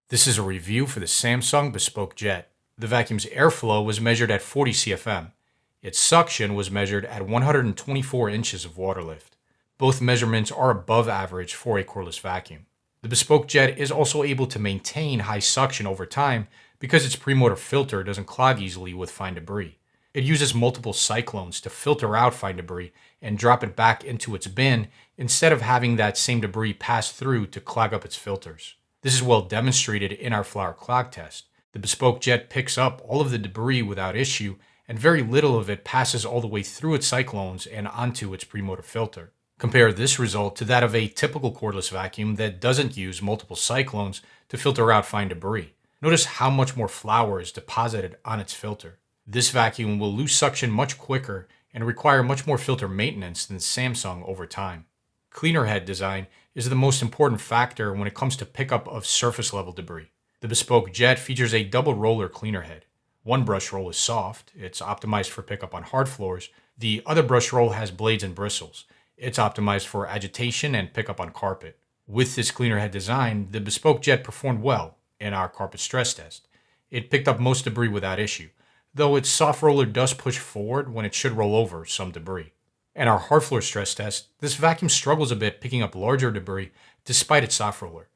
This is a review for the Samsung Bespoke Jet. The vacuum's airflow was measured at 40 CFM. Its suction was measured at 124 inches of water lift. Both measurements are above average for a cordless vacuum. The Bespoke Jet is also able to maintain high suction over time because its premotor filter doesn't clog easily with fine debris. It uses multiple cyclones to filter out fine debris and drop it back into its bin instead of having that same debris pass through to clog up its filters. This is well demonstrated in our flour clog test. The Bespoke Jet picks up all of the debris without issue, and very little of it passes all the way through its cyclones and onto its premotor filter. Compare this result to that of a typical cordless vacuum that doesn't use multiple cyclones to filter out fine debris. Notice how much more flour is deposited on its filter. This vacuum will lose suction much quicker and require much more filter maintenance than Samsung over time. Cleaner head design is the most important factor when it comes to pickup of surface level debris. The Bespoke Jet features a double roller cleaner head. One brush roll is soft, it's optimized for pickup on hard floors. The other brush roll has blades and bristles. It's optimized for agitation and pickup on carpet. With this cleaner head design, the Bespoke Jet performed well in our carpet stress test. It picked up most debris without issue, though its soft roller does push forward when it should roll over some debris. In our hard floor stress test, this vacuum struggles a bit picking up larger debris despite its soft roller.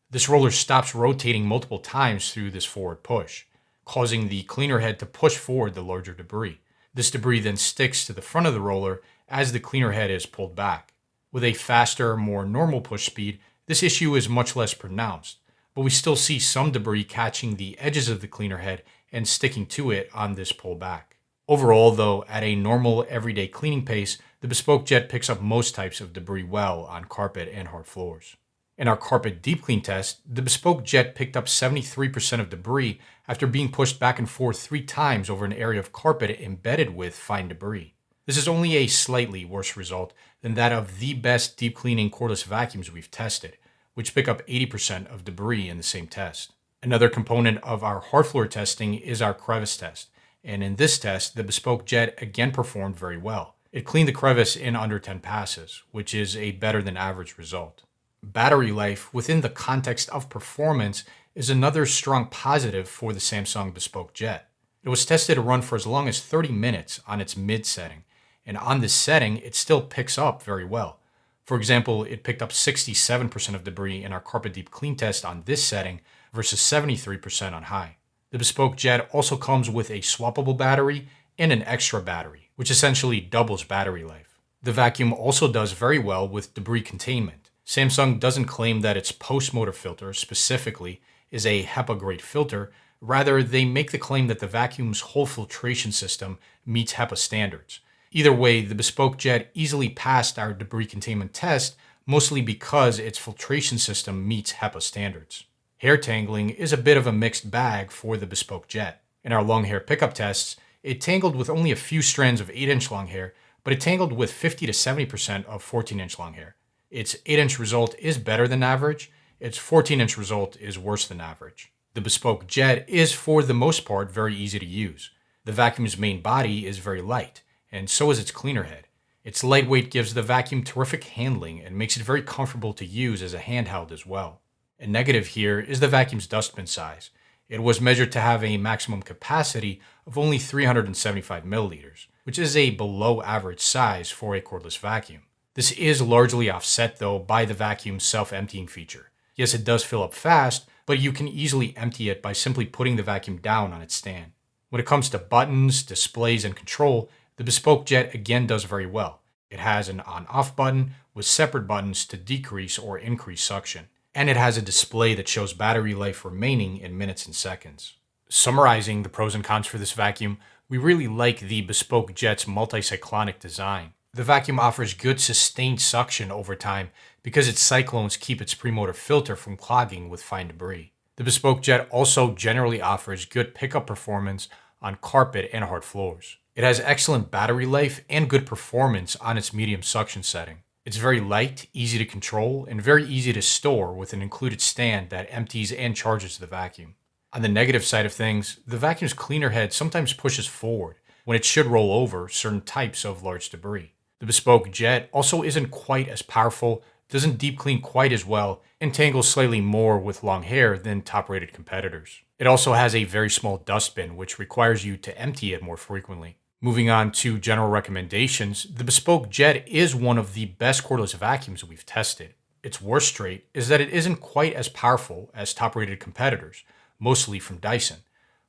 This roller stops rotating multiple times through this forward push, causing the cleaner head to push forward the larger debris. This debris then sticks to the front of the roller as the cleaner head is pulled back. With a faster, more normal push speed, this issue is much less pronounced, but we still see some debris catching the edges of the cleaner head and sticking to it on this pullback. Overall, though, at a normal everyday cleaning pace, the Bespoke Jet picks up most types of debris well on carpet and hard floors. In our carpet deep clean test, the Bespoke Jet picked up 73% of debris after being pushed back and forth 3 times over an area of carpet embedded with fine debris. This is only a slightly worse result than that of the best deep cleaning cordless vacuums we've tested, which pick up 80% of debris in the same test. Another component of our hard floor testing is our crevice test, and in this test, the Bespoke Jet again performed very well. It cleaned the crevice in under 10 passes, which is a better than average result. Battery life within the context of performance is another strong positive for the Samsung Bespoke Jet. It was tested to run for as long as 30 minutes on its mid setting, and on this setting, it still picks up very well. For example, it picked up 67% of debris in our carpet deep clean test on this setting versus 73% on high. The Bespoke Jet also comes with a swappable battery and an extra battery, which essentially doubles battery life. The vacuum also does very well with debris containment. Samsung doesn't claim that its post-motor filter specifically is a HEPA-grade filter. Rather, they make the claim that the vacuum's whole filtration system meets HEPA standards. Either way, the Bespoke Jet easily passed our debris containment test, mostly because its filtration system meets HEPA standards. Hair tangling is a bit of a mixed bag for the Bespoke Jet. In our long hair pickup tests, it tangled with only a few strands of 8-inch long hair, but it tangled with 50 to 70% of 14-inch long hair. Its 8-inch result is better than average. Its 14-inch result is worse than average. The Bespoke Jet is, for the most part, very easy to use. The vacuum's main body is very light, and so is its cleaner head. Its lightweight gives the vacuum terrific handling and makes it very comfortable to use as a handheld as well. A negative here is the vacuum's dustbin size. It was measured to have a maximum capacity of only 375 milliliters, which is a below average size for a cordless vacuum. This is largely offset though by the vacuum's self-emptying feature. Yes, it does fill up fast, but you can easily empty it by simply putting the vacuum down on its stand. When it comes to buttons, displays, and control, the Bespoke Jet again does very well. It has an on-off button with separate buttons to decrease or increase suction. And it has a display that shows battery life remaining in minutes and seconds. Summarizing the pros and cons for this vacuum, we really like the Bespoke Jet's multi-cyclonic design. The vacuum offers good sustained suction over time because its cyclones keep its premotor filter from clogging with fine debris. The Bespoke Jet also generally offers good pickup performance on carpet and hard floors. It has excellent battery life and good performance on its medium suction setting. It's very light, easy to control, and very easy to store with an included stand that empties and charges the vacuum. On the negative side of things, the vacuum's cleaner head sometimes pushes forward when it should roll over certain types of large debris. The Bespoke Jet also isn't quite as powerful doesn't deep clean quite as well, and tangles slightly more with long hair than top-rated competitors. It also has a very small dustbin, which requires you to empty it more frequently. Moving on to general recommendations, the Bespoke Jet is one of the best cordless vacuums we've tested. Its worst trait is that it isn't quite as powerful as top-rated competitors, mostly from Dyson,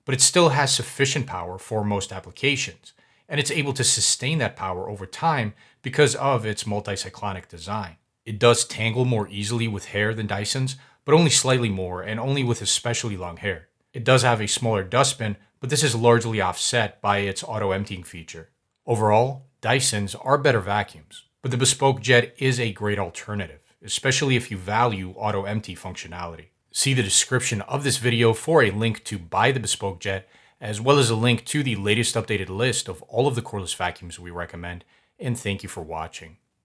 but it still has sufficient power for most applications, and it's able to sustain that power over time because of its multi-cyclonic design. It does tangle more easily with hair than Dysons, but only slightly more and only with especially long hair. It does have a smaller dustbin, but this is largely offset by its auto-emptying feature. Overall, Dysons are better vacuums, but the Bespoke Jet is a great alternative, especially if you value auto-empty functionality. See the description of this video for a link to buy the Bespoke Jet, as well as a link to the latest updated list of all of the cordless vacuums we recommend, and thank you for watching.